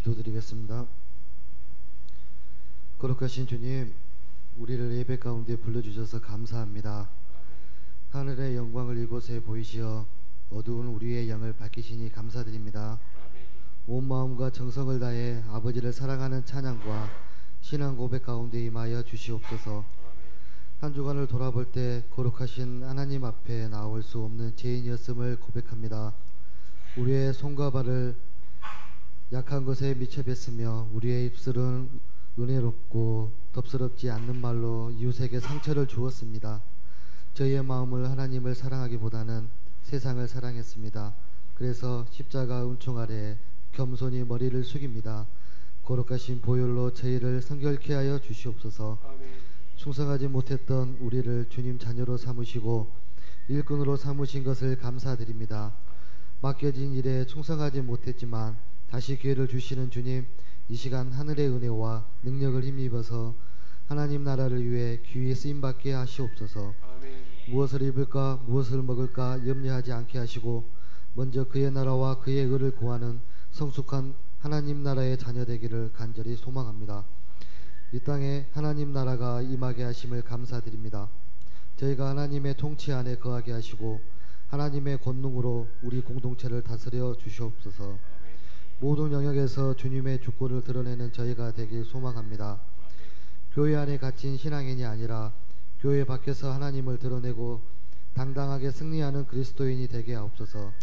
기도드리겠습니다. 거룩하신 주님, 우리를 예배 가운데 불러주셔서 감사합니다. 하늘의 영광을 이곳에 보이시어 어두운 우리의 영을 밝히시니 감사드립니다. 온 마음과 정성을 다해 아버지를 사랑하는 찬양과 신앙 고백 가운데 임하여 주시옵소서. 한 주간을 돌아볼 때 거룩하신 하나님 앞에 나올 수 없는 죄인이었음을 고백합니다. 우리의 손과 발을 약한 것에 미쳐 뱉으며 우리의 입술은 은혜롭고 덥스럽지 않는 말로 이웃에게 상처를 주었습니다. 저희의 마음을 하나님을 사랑하기보다는 세상을 사랑했습니다. 그래서 십자가 은총 아래 겸손히 머리를 숙입니다. 거룩하신 보혈로 저희를 성결케 하여 주시옵소서. 충성하지 못했던 우리를 주님 자녀로 삼으시고 일꾼으로 삼으신 것을 감사드립니다. 맡겨진 일에 충성하지 못했지만 다시 기회를 주시는 주님, 이 시간 하늘의 은혜와 능력을 힘입어서 하나님 나라를 위해 귀히 쓰임받게 하시옵소서. 무엇을 입을까 무엇을 먹을까 염려하지 않게 하시고 먼저 그의 나라와 그의 의를 구하는 성숙한 하나님 나라의 자녀 되기를 간절히 소망합니다. 이 땅에 하나님 나라가 임하게 하심을 감사드립니다. 저희가 하나님의 통치 안에 거하게 하시고 하나님의 권능으로 우리 공동체를 다스려 주시옵소서. 모든 영역에서 주님의 주권을 드러내는 저희가 되길 소망합니다. 교회 안에 갇힌 신앙인이 아니라 교회 밖에서 하나님을 드러내고 당당하게 승리하는 그리스도인이 되게 하옵소서.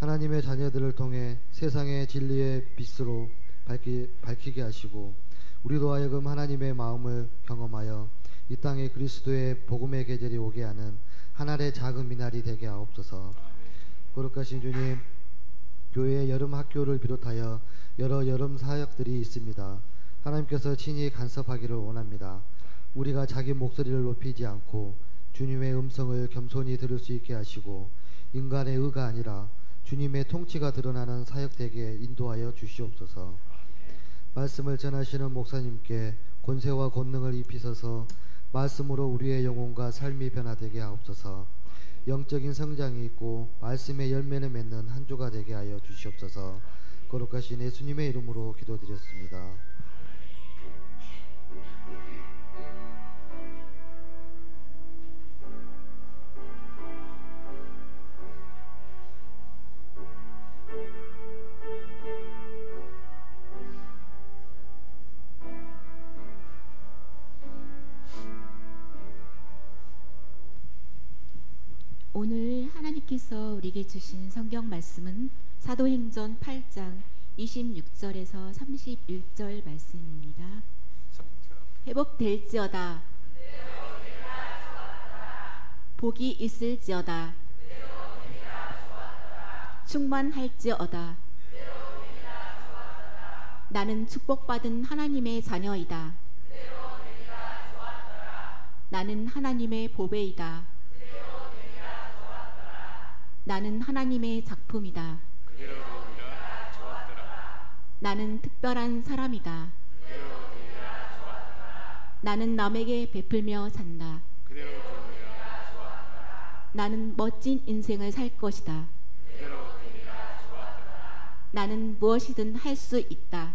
하나님의 자녀들을 통해 세상의 진리의 빛으로 밝히게 하시고 우리도 하여금 하나님의 마음을 경험하여 이 땅에 그리스도의 복음의 계절이 오게 하는 하늘의 작은 미나리 되게 하옵소서. 거룩하신 주님, 교회의 여름 학교를 비롯하여 여러 여름 사역들이 있습니다. 하나님께서 친히 간섭하기를 원합니다. 우리가 자기 목소리를 높이지 않고 주님의 음성을 겸손히 들을 수 있게 하시고 인간의 의가 아니라 주님의 통치가 드러나는 사역되게 인도하여 주시옵소서. 말씀을 전하시는 목사님께 권세와 권능을 입히셔서 말씀으로 우리의 영혼과 삶이 변화되게 하옵소서. 영적인 성장이 있고 말씀의 열매를 맺는 한 주가 되게 하여 주시옵소서. 거룩하신 예수님의 이름으로 기도드렸습니다. 오늘 하나님께서 우리에게 주신 성경 말씀은 사도행전 8장 26절에서 31절 말씀입니다. 회복될지어다, 복이 있을지어다, 충만할지어다. 나는 축복받은 하나님의 자녀이다. 나는 하나님의 보배이다. 나는 하나님의 작품이다. 나는 특별한 사람이다. 나는 남에게 베풀며 산다. 나는 멋진 인생을 살 것이다. 나는 무엇이든 할 수 있다.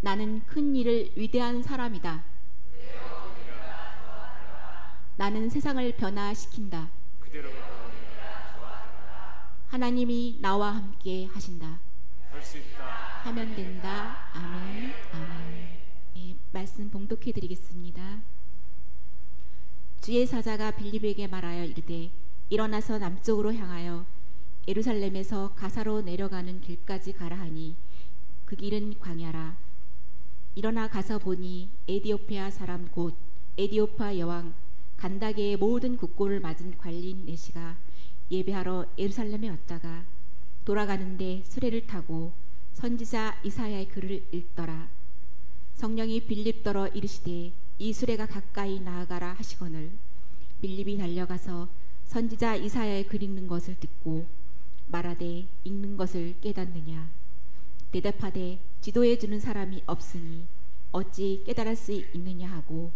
나는 큰 일을 위대한 사람이다. 나는 세상을 변화시킨다. 하나님이 나와 함께 하신다. 할 수 있다. 하면 된다. 아멘. 아멘. 네, 말씀 봉독해 드리겠습니다. 주의 사자가 빌립에게 말하여 이르되 일어나서 남쪽으로 향하여 예루살렘에서 가사로 내려가는 길까지 가라 하니 그 길은 광야라. 일어나 가서 보니 에디오피아 사람 곧 에디오파 여왕 간다게의 모든 국고를 맞은 관리인 내시가 예배하러 예루살렘에 왔다가 돌아가는데 수레를 타고 선지자 이사야의 글을 읽더라. 성령이 빌립더러 이르시되 이 수레가 가까이 나아가라 하시거늘 빌립이 달려가서 선지자 이사야의 글 읽는 것을 듣고 말하되 읽는 것을 깨닫느냐. 대답하되 지도해 주는 사람이 없으니 어찌 깨달을 수 있느냐 하고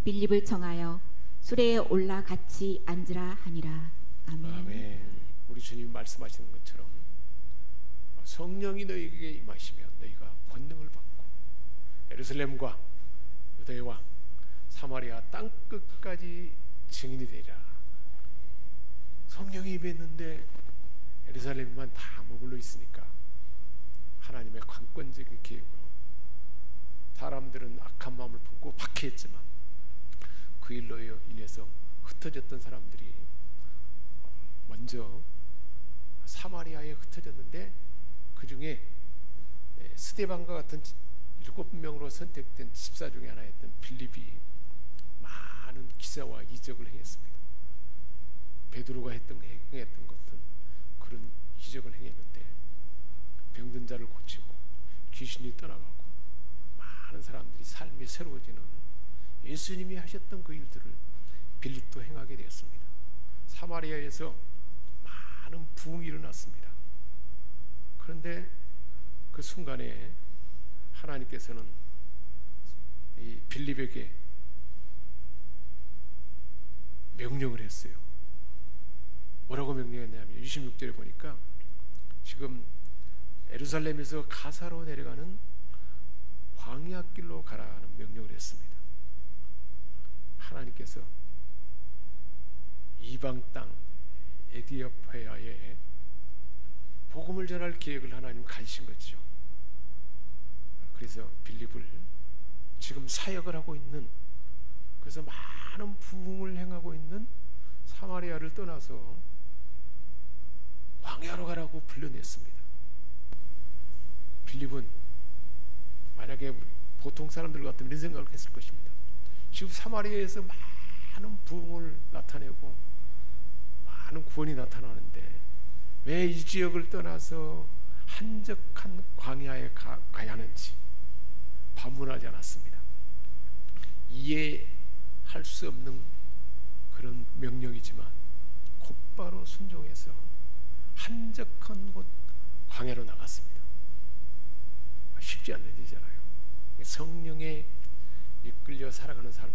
빌립을 청하여 수레에 올라 같이 앉으라 하니라. 아멘. 아멘. 우리 주님 말씀하시는 것처럼 성령이 너희에게 임하시면 너희가 권능을 받고 예루살렘과 유대와 사마리아 땅끝까지 증인이 되리라. 성령이 임했는데 예루살렘만 다 머물러 있으니까 하나님의 관권적인 계획으로 사람들은 악한 마음을 품고 박해했지만 그 일로 인해서 흩어졌던 사람들이 먼저 사마리아에 흩어졌는데 그 중에 스데반과 같은 7명으로 선택된 집사 중에 하나였던 빌립이 많은 기사와 이적을 행했습니다. 베드로가 행했던 것은 그런 기적을 행했는데 병든 자를 고치고 귀신이 떠나가고 많은 사람들이 삶이 새로워지는 예수님이 하셨던 그 일들을 빌립도 행하게 되었습니다. 사마리아에서 많은 부흥이 일어났습니다. 그런데 그 순간에 하나님께서는 이 빌립에게 명령을 했어요. 뭐라고 명령했냐면 26절에 보니까 지금 예루살렘에서 가사로 내려가는 광야길로 가라는 명령을 했습니다. 하나님께서 이방 땅 에디오피아에 복음을 전할 계획을 하나님 가지신 거죠. 그래서 빌립을 지금 사역을 하고 있는, 그래서 많은 부흥을 행하고 있는 사마리아를 떠나서 광야로 가라고 불러냈습니다. 빌립은 만약에 보통 사람들 같으면 이런 생각을 했을 것입니다. 지금 사마리아에서 많은 부흥을 나타내고 많은 구원이 나타나는데 왜 이 지역을 떠나서 한적한 광야에 가야 하는지 반문하지 않았습니다. 이해할 수 없는 그런 명령이지만 곧바로 순종해서 한적한 곳 광야로 나갔습니다. 쉽지 않는 일이잖아요. 성령에 이끌려 살아가는 삶은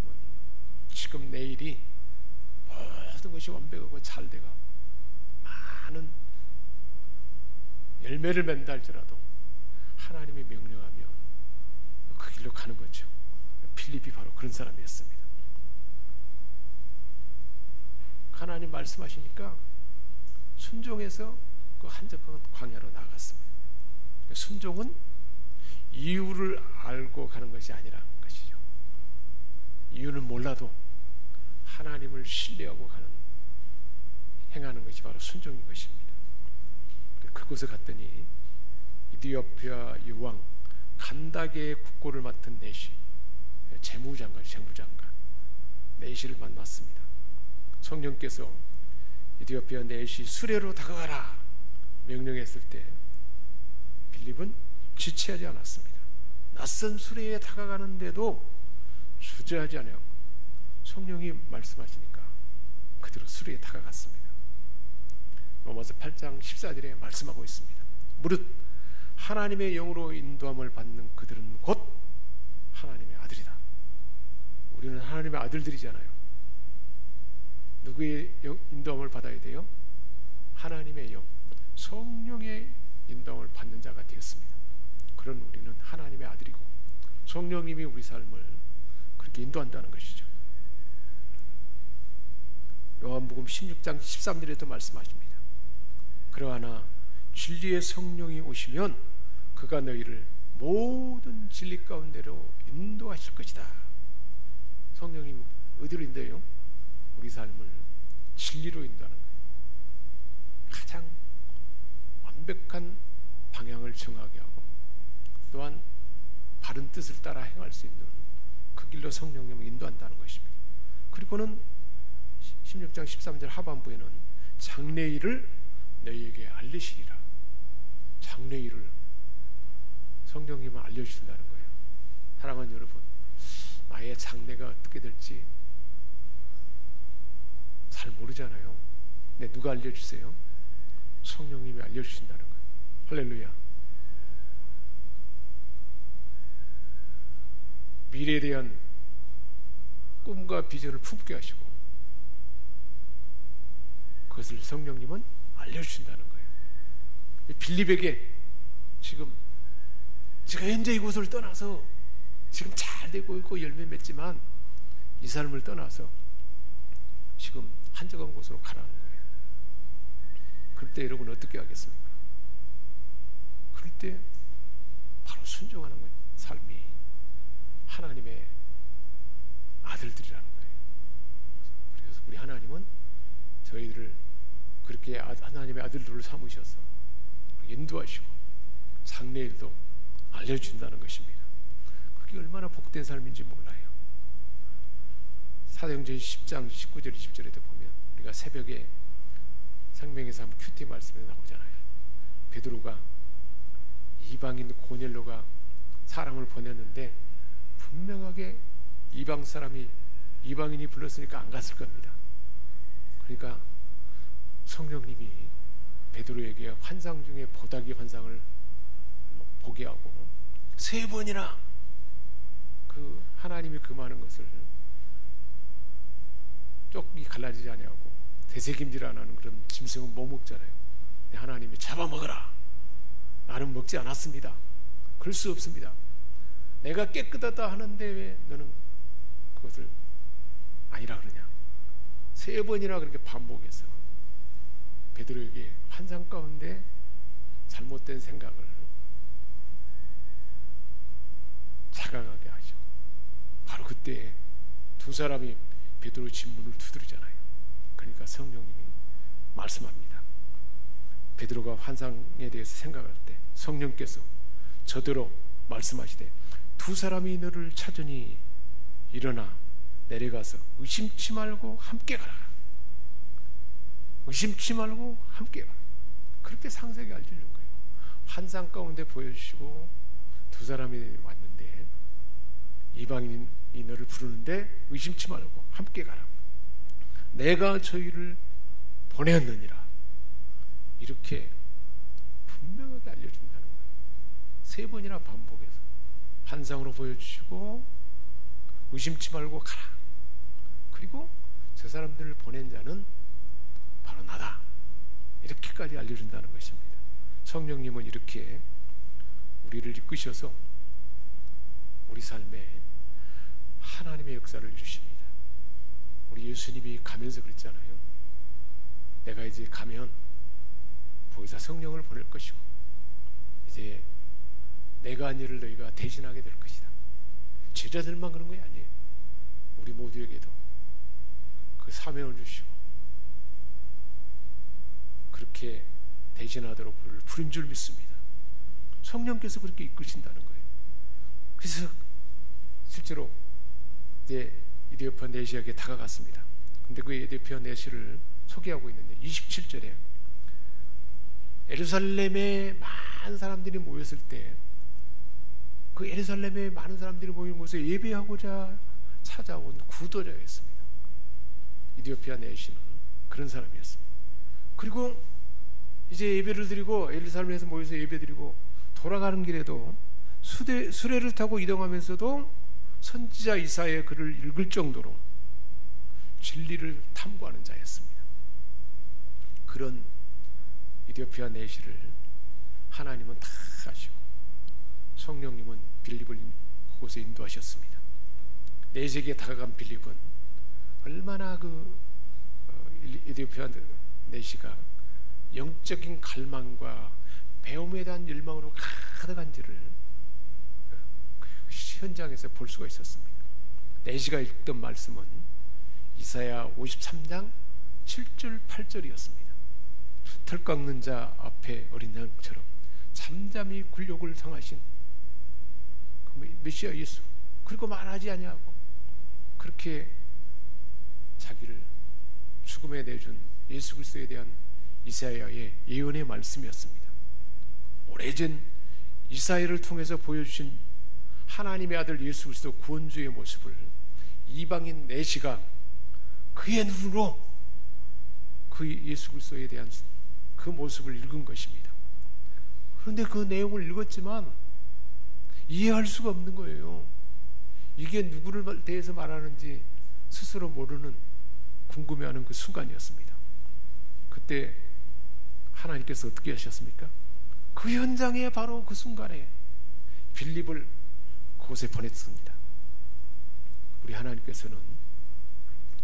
지금 내일이 모든 것이 완벽하고 잘 돼가고 많은 열매를 맺는다 할지라도 하나님이 명령하면 그 길로 가는 거죠. 빌립이 바로 그런 사람이었습니다. 하나님 말씀하시니까 순종해서 그 한적한 광야로 나갔습니다. 순종은 이유를 알고 가는 것이 아니라는 것이죠. 이유는 몰라도 하나님을 신뢰하고 행하는 것이 바로 순종인 것입니다. 그곳에 갔더니 이디오피아 여왕 간다게의 국고를 맡은 네시 재무장관 네시를 만났습니다. 성령께서 이디오피아 네시 수레로 다가가라 명령했을 때 빌립은 지체하지 않았습니다. 낯선 수레에 다가가는데도 주저하지 않아요. 성령이 말씀하시니까 그대로 수레에 다가갔습니다. 로마서 8장 14절에 말씀하고 있습니다. 무릇 하나님의 영으로 인도함을 받는 그들은 곧 하나님의 아들이다. 우리는 하나님의 아들들이잖아요. 누구의 인도함을 받아야 돼요? 하나님의 영, 성령의 인도함을 받는 자가 되었습니다. 그런 우리는 하나님의 아들이고 성령님이 우리 삶을 그렇게 인도한다는 것이죠. 요한복음 16장 13절에도 말씀하십니다. 그러나 진리의 성령이 오시면 그가 너희를 모든 진리 가운데로 인도하실 것이다. 성령님 어디로 인도해요? 우리 삶을 진리로 인도하는 거예요. 가장 완벽한 방향을 정하게 하고 또한 바른 뜻을 따라 행할 수 있는 그 길로 성령님을 인도한다는 것입니다. 그리고는 16장 13절 하반부에는 장래일을 너희에게 알리시리라. 장래일을 성령님은 알려주신다는 거예요. 사랑하는 여러분, 나의 장래가 어떻게 될지 잘 모르잖아요. 근데 누가 알려주세요? 성령님이 알려주신다는 거예요. 할렐루야. 미래에 대한 꿈과 비전을 품게 하시고 그것을 성령님은 알려주신다는 거예요. 빌립에게 지금 현재 이곳을 떠나서 지금 잘 되고 있고 열매 맺지만 이 삶을 떠나서 지금 한적한 곳으로 가라는 거예요. 그럴 때 여러분 어떻게 하겠습니까? 그럴 때 바로 순종하는 거예요. 삶이 하나님의 아들들이라는 거예요. 그래서 우리 하나님은 저희들을 그렇게 하나님의 아들들을 삼으셔서 인도하시고 장래일도 알려준다는 것입니다. 그게 얼마나 복된 삶인지 몰라요. 사도행전 10장 19절 20절에도 보면 우리가 새벽에 생명의 삶 큐티 말씀에 나오잖아요. 베드로가 이방인 고넬료가 사람을 보냈는데 분명하게 이방인이 불렀으니까 안 갔을 겁니다. 그러니까 성령님이 베드로에게 환상 중에 보다기 환상을 보게 하고 3번이나 그 하나님이 금하는 것을 쪽이 갈라지지 아니하고 되새김질 안 하는 그런 짐승은 못 먹잖아요. 하나님이 잡아먹어라. 나는 먹지 않았습니다. 그럴 수 없습니다. 내가 깨끗하다 하는데 왜 너는 그것을 아니라 그러냐. 3번이나 그렇게 반복해서 베드로에게 환상 가운데 잘못된 생각을 자각하게 하죠. 바로 그때 두 사람이 베드로 진문을 두드리잖아요. 그러니까 성령님이 말씀합니다. 베드로가 환상에 대해서 생각할 때 성령께서 저더러 말씀하시되 두 사람이 너를 찾으니 일어나 내려가서 의심치 말고 함께 가라. 의심치 말고 함께 가라. 그렇게 상세하게 알려주는 거예요. 환상 가운데 보여주시고 두 사람이 왔는데 이방인이 너를 부르는데 의심치 말고 함께 가라. 내가 저희를 보냈느니라. 이렇게 분명하게 알려준다는 거예요. 3번이나 반복해서 환상으로 보여주시고 의심치 말고 가라. 그리고 저 사람들을 보낸 자는 바로 나다. 이렇게까지 알려준다는 것입니다. 성령님은 이렇게 우리를 이끄셔서 우리 삶에 하나님의 역사를 이루십니다. 우리 예수님이 가면서 그랬잖아요. 내가 이제 가면 보혜사 성령을 보낼 것이고 이제 내가 한 일을 너희가 대신하게 될 것이다. 제자들만 그런 게 아니에요. 우리 모두에게도 그 사명을 주시고 그렇게 대신하도록 우리를 부른 줄 믿습니다. 성령께서 그렇게 이끄신다는 거예요. 그래서 실제로 이제 에디오피아 내시에게 다가갔습니다. 근데 그 에디오피아 내시를 소개하고 있는데 27절에 예루살렘에 많은 사람들이 모였을 때 그 예루살렘에 많은 사람들이 모인 곳에 예배하고자 찾아온 구도자였습니다. 에디오피아 내시는 그런 사람이었습니다. 그리고 이제 예배를 드리고 예루살렘에서 모여서 예배 드리고 돌아가는 길에도 수레를 타고 이동하면서도 선지자 이사야의 글을 읽을 정도로 진리를 탐구하는 자였습니다. 그런 에디오피아 내시를 하나님은 다 아시고 성령님은 빌립을 그곳에 인도하셨습니다. 내시에게 다가간 빌립은 얼마나 에디오피아 내시가 영적인 갈망과 배움에 대한 열망으로 가득한지를 그 현장에서 볼 수가 있었습니다. 내시가 읽던 말씀은 이사야 53장 7절 8절이었습니다. 털 깎는 자 앞에 어린 양처럼 잠잠히 굴욕을 당하신 메시아 예수, 그리고 말하지 아니하고 그렇게 자기를 죽음에 내준 예수 그리스도에 대한 이사야의 예언의 말씀이었습니다. 오래전 이사야를 통해서 보여주신 하나님의 아들 예수 그리스도 구원주의 모습을 이방인 내시가 그의 눈으로 그 예수 그리스도에 대한 그 모습을 읽은 것입니다. 그런데 그 내용을 읽었지만 이해할 수가 없는 거예요. 이게 누구를 대해서 말하는지 스스로 모르는 궁금해하는 그 순간이었습니다. 그때 하나님께서 어떻게 하셨습니까? 그 현장에 바로 그 순간에 빌립을 그곳에 보냈습니다. 우리 하나님께서는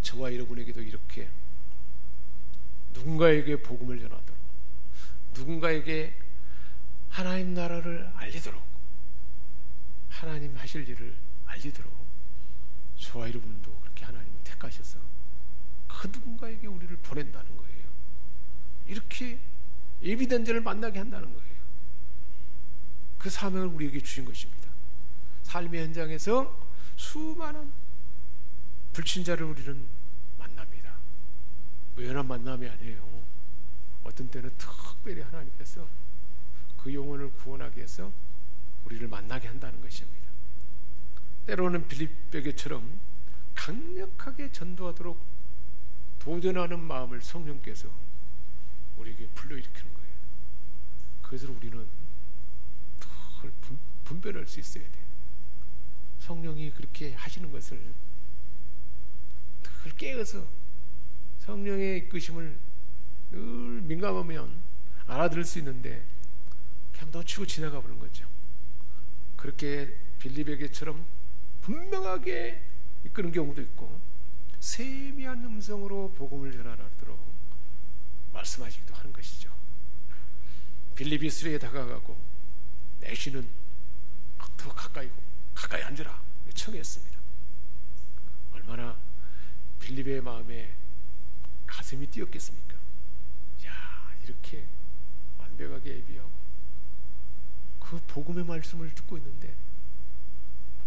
저와 여러분에게도 이렇게 누군가에게 복음을 전하도록, 누군가에게 하나님 나라를 알리도록, 하나님 하실 일을 알리도록 저와 여러분도 그렇게 하나님을 택하셔서 그 누군가에게 우리를 보낸다는 거예요. 이렇게 예비된 자를 만나게 한다는 거예요. 그 사명을 우리에게 주신 것입니다. 삶의 현장에서 수많은 불친자를 우리는 만납니다. 우연한 만남이 아니에요. 어떤 때는 특별히 하나님께서 그 영혼을 구원하기 위해서 우리를 만나게 한다는 것입니다. 때로는 빌립에게처럼 강력하게 전도하도록 도전하는 마음을 성령께서 우리에게 불러일으키는 거예요. 그것을 우리는 그걸 분별할 수 있어야 돼요. 성령이 그렇게 하시는 것을 그걸 깨어서 성령의 이끄심을 늘 민감하면 알아들을 수 있는데 그냥 놓치고 지나가 버리는 거죠. 그렇게 빌립에게처럼 분명하게 이끄는 경우도 있고 세미한 음성으로 복음을 전하도록 말씀하시기도 하는 것이죠. 빌립이 수레에 다가가고 내시는 더 가까이 앉으라 청했습니다. 얼마나 빌립의 마음에 가슴이 뛰었겠습니까? 야, 이렇게 완벽하게 예비하고 그 복음의 말씀을 듣고 있는데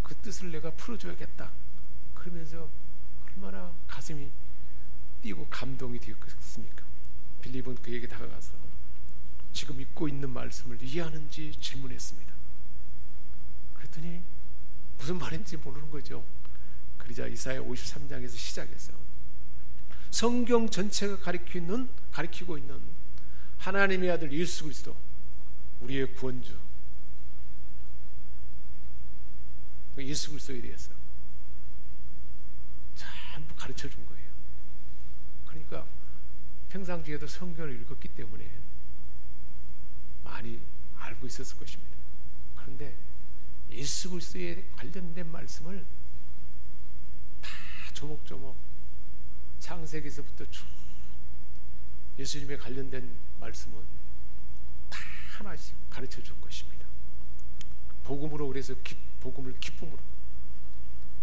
그 뜻을 내가 풀어줘야겠다 그러면서 얼마나 가슴이 뛰고 감동이 되었겠습니까? 빌립은 그에게 다가가서 지금 읽고 있는 말씀을 이해하는지 질문했습니다. 그랬더니 무슨 말인지 모르는 거죠. 그러자 이사야 53장에서 시작해서 성경 전체가 가리키고 있는 하나님의 아들 예수 그리스도, 우리의 구원주 예수 그리스도에 대해서 전부 가르쳐 준 거예요. 그러니까 평상시에도 성경을 읽었기 때문에 많이 알고 있었을 것입니다. 그런데 예수 그리스도에 관련된 말씀을 다 조목조목 창세기에서부터 쭉 예수님에 관련된 말씀은 다 하나씩 가르쳐 준 것입니다. 복음으로, 그래서 복음을 기쁨으로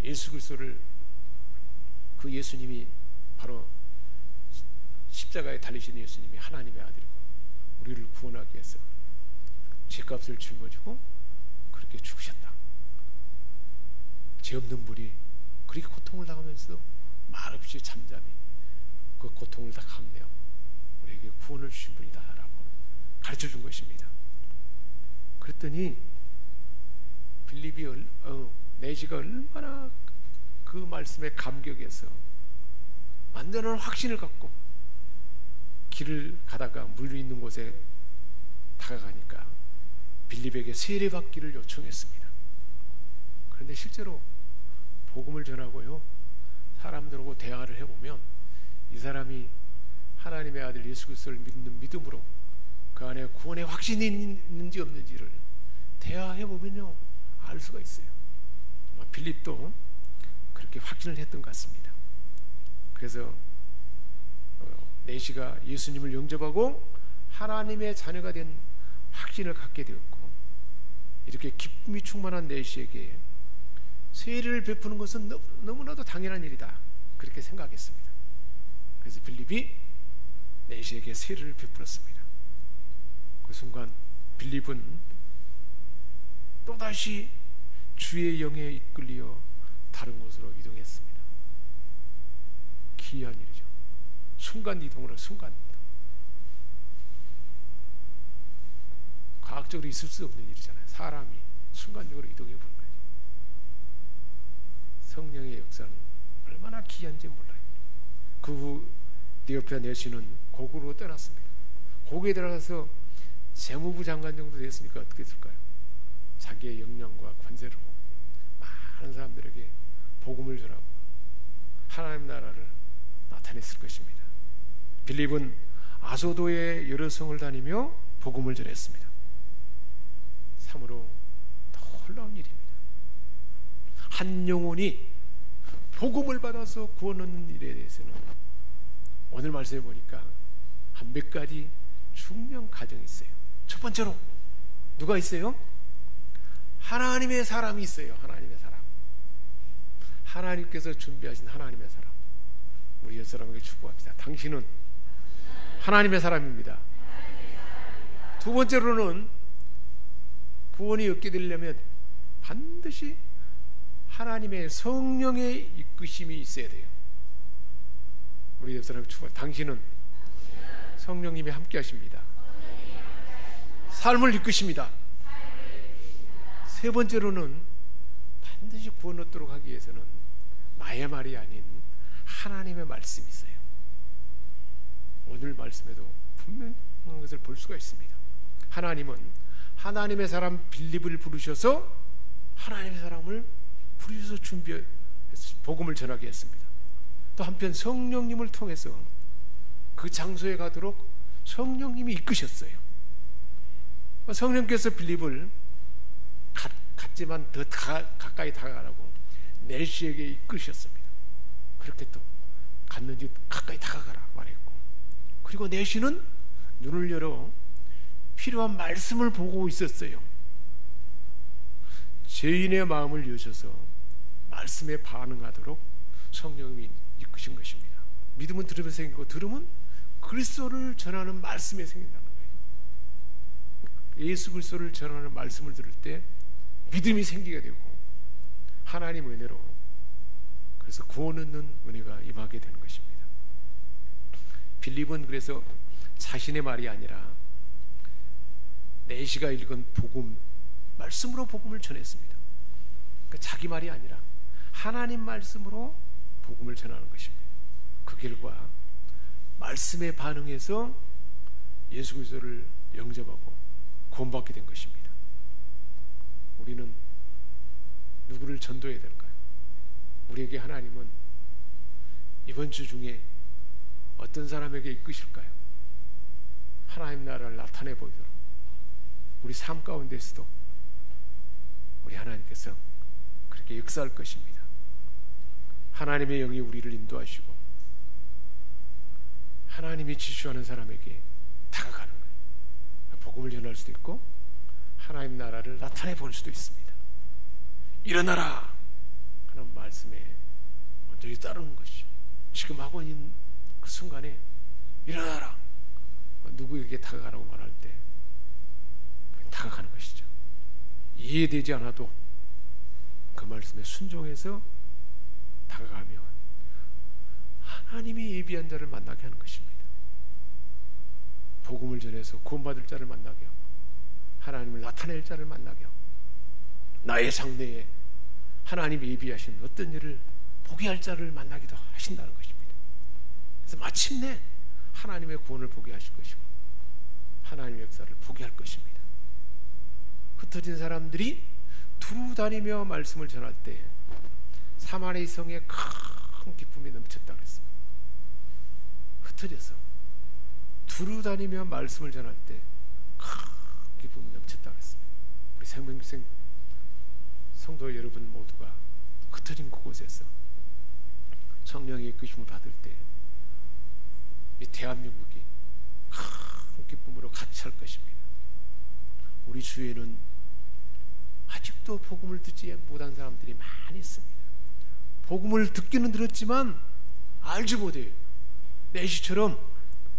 예수 그리스도를, 그 예수님이 바로 십자가에 달리신 예수님이 하나님의 아들이고 우리를 구원하기 위해서 죄값을 짊어지고 그렇게 죽으셨다. 죄 없는 분이 그렇게 고통을 당하면서 말없이 잠잠히 그 고통을 다 감내하고 우리에게 구원을 주신 분이다 라고 가르쳐 준 것입니다. 그랬더니 빌립이 내시가 얼마나 그 말씀에 감격해서 완전한 확신을 갖고 길을 가다가 물 있는 곳에 다가가니까 빌립에게 세례받기를 요청했습니다. 그런데 실제로 복음을 전하고요, 사람들하고 대화를 해보면 이 사람이 하나님의 아들 예수 그리스도를 믿는 믿음으로 그 안에 구원의 확신이 있는지 없는지를 대화해보면요 알 수가 있어요. 아마 빌립도 그렇게 확신을 했던 것 같습니다. 그래서 내시가 예수님을 영접하고 하나님의 자녀가 된 확신을 갖게 되었고, 이렇게 기쁨이 충만한 내시에게 세례를 베푸는 것은 너무나도 당연한 일이다 그렇게 생각했습니다. 그래서 빌립이 내시에게 세례를 베풀었습니다. 그 순간 빌립은 또다시 주의 영에 이끌려 다른 곳으로 이동했습니다. 기이한 일이죠. 순간 이동으로 순간 이동. 과학적으로 있을 수 없는 일이잖아요. 사람이 순간적으로 이동해 보는 거예요. 성령의 역사는 얼마나 기이한지 몰라요. 그 후 디오피아 내시는 고국으로 떠났습니다. 고국에 들어가서 재무부 장관 정도 됐으니까 어떻게 됐을까요? 자기의 역량과 권세로 많은 사람들에게 복음을 전하고 하나님 나라를 나타냈을 것입니다. 빌립은 아소도의 여러 성을 다니며 복음을 전했습니다. 참으로 놀라운 일입니다. 한 영혼이 복음을 받아서 구원 얻는 일에 대해서는 오늘 말씀해 보니까 한 몇 가지 중요한 과정이 있어요. 첫 번째로 누가 있어요? 하나님의 사람이 있어요. 하나님의 사람. 하나님께서 준비하신 하나님의 사람. 우리 옛 사람에게 축복합니다. 당신은 하나님의 사람입니다. 두 번째로는 구원이 얻게 되려면 반드시 하나님의 성령의 이끄심이 있어야 돼요. 우리 옆 사람에게 축복합니다. 당신은 성령님이 함께 하십니다. 삶을 이끄십니다. 세 번째로는 반드시 구원 얻도록 하기 위해서는 나의 말이 아닌 하나님의 말씀이 있어요. 오늘 말씀에도 분명한 것을 볼 수가 있습니다. 하나님은 하나님의 사람 빌립을 부르셔서 하나님의 사람을 부르셔서 준비해서 복음을 전하게 했습니다. 또 한편 성령님을 통해서 그 장소에 가도록 성령님이 이끄셨어요. 성령께서 빌립을 갔지만 더 가까이 다가가라고 내시에게 이끄셨습니다. 그렇게 또 갔는지 가까이 다가가라 말했고, 그리고 내시는 눈을 열어 필요한 말씀을 보고 있었어요. 죄인의 마음을 여셔서 말씀에 반응하도록 성령님이 이끄신 것입니다. 믿음은 들으면서 생기고 들음은 그리스도를 전하는 말씀에 생긴다는 거예요. 예수 그리스도를 전하는 말씀을 들을 때 믿음이 생기게 되고 하나님 은혜로 그래서 구원 얻는 은혜가 임하게 되는 것입니다. 빌립은 그래서 자신의 말이 아니라 내시가 읽은 복음 말씀으로 복음을 전했습니다. 그러니까 자기 말이 아니라 하나님 말씀으로 복음을 전하는 것입니다. 그 결과 말씀에 반응해서 예수 그리스도를 영접하고 구원받게 된 것입니다. 우리는 누구를 전도해야 될까요? 우리에게 하나님은 이번 주 중에 어떤 사람에게 이끄실까요? 하나님 나라를 나타내 보이도록 우리 삶 가운데서도 우리 하나님께서 그렇게 역사할 것입니다. 하나님의 영이 우리를 인도하시고 하나님이 지시하는 사람에게 다가가는 거예요. 복음을 전할 수도 있고 하나님 나라를 나타내 볼 수도 있습니다. 일어나라 하는 말씀에 먼저 따르는 것이죠. 지금 하고 있는 그 순간에 일어나라, 누구에게 다가가라고 말할 때 다가가는 것이죠. 이해되지 않아도 그 말씀에 순종해서 다가가면 하나님이 예비한 자를 만나게 하는 것입니다. 복음을 전해서 구원받을 자를 만나게 하고 하나님을 나타낼 자를 만나게 하고 나의 장래에 하나님이 예비하신 어떤 일을 보게 할 자를 만나기도 하신다는 것입니다. 그래서 마침내 하나님의 구원을 보게 하실 것이고 하나님의 역사를 보게 할 것입니다. 흩어진 사람들이 두루 다니며 말씀을 전할 때 사마리 성에 큰 기쁨이 넘쳤다 그랬습니다. 흩어져서 두루 다니며 말씀을 전할 때 큰 기쁨이 넘쳤다 그랬습니다. 우리 생명생 성도 여러분 모두가 흩어진 그곳에서 성령의 이끄심을 받을 때 이 대한민국이 큰 기쁨으로 같이 할 것입니다. 우리 주위에는 아직도 복음을 듣지 못한 사람들이 많이 있습니다. 복음을 듣기는 들었지만 알지 못해요. 내시처럼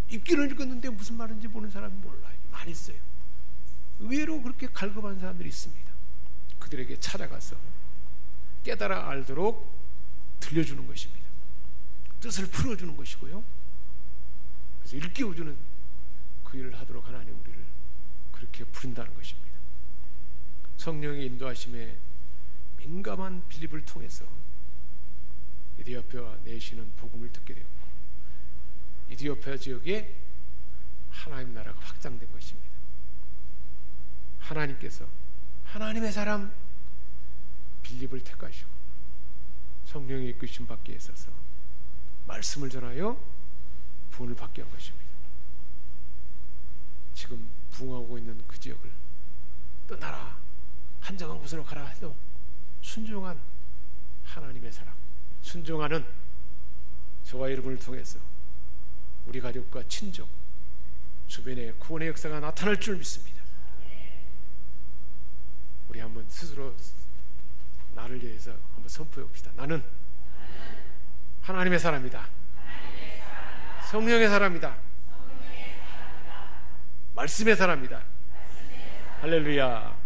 읽기는 읽었는데 무슨 말인지 모르는 사람이 몰라요. 많이 있어요. 의외로 그렇게 갈급한 사람들이 있습니다. 그들에게 찾아가서 깨달아 알도록 들려주는 것입니다. 뜻을 풀어주는 것이고요. 그래서 일깨워주는 그 일을 하도록 하나님 우리를 그렇게 부른다는 것입니다. 성령의 인도하심에 민감한 빌립을 통해서 이디오피아와 내시는 복음을 듣게 되었고 이디오피아 지역에 하나님 나라가 확장된 것입니다. 하나님께서 하나님의 사람 빌립을 택하시고 성령의 이끄심 받게 하셔서 말씀을 전하여 구원을 받게 한 것입니다. 지금 부흥하고 있는 그 지역을 떠나라 한정한 곳으로 가라 해도 순종한 하나님의 사랑, 순종하는 저와 여러분을 통해서 우리 가족과 친족, 주변에 구원의 역사가 나타날 줄 믿습니다. 우리 한번 스스로 나를 위해서 한번 선포해 봅시다. 나는 하나님의 사람이다. 성령의 사람이다. 말씀의 사람이다. 할렐루야.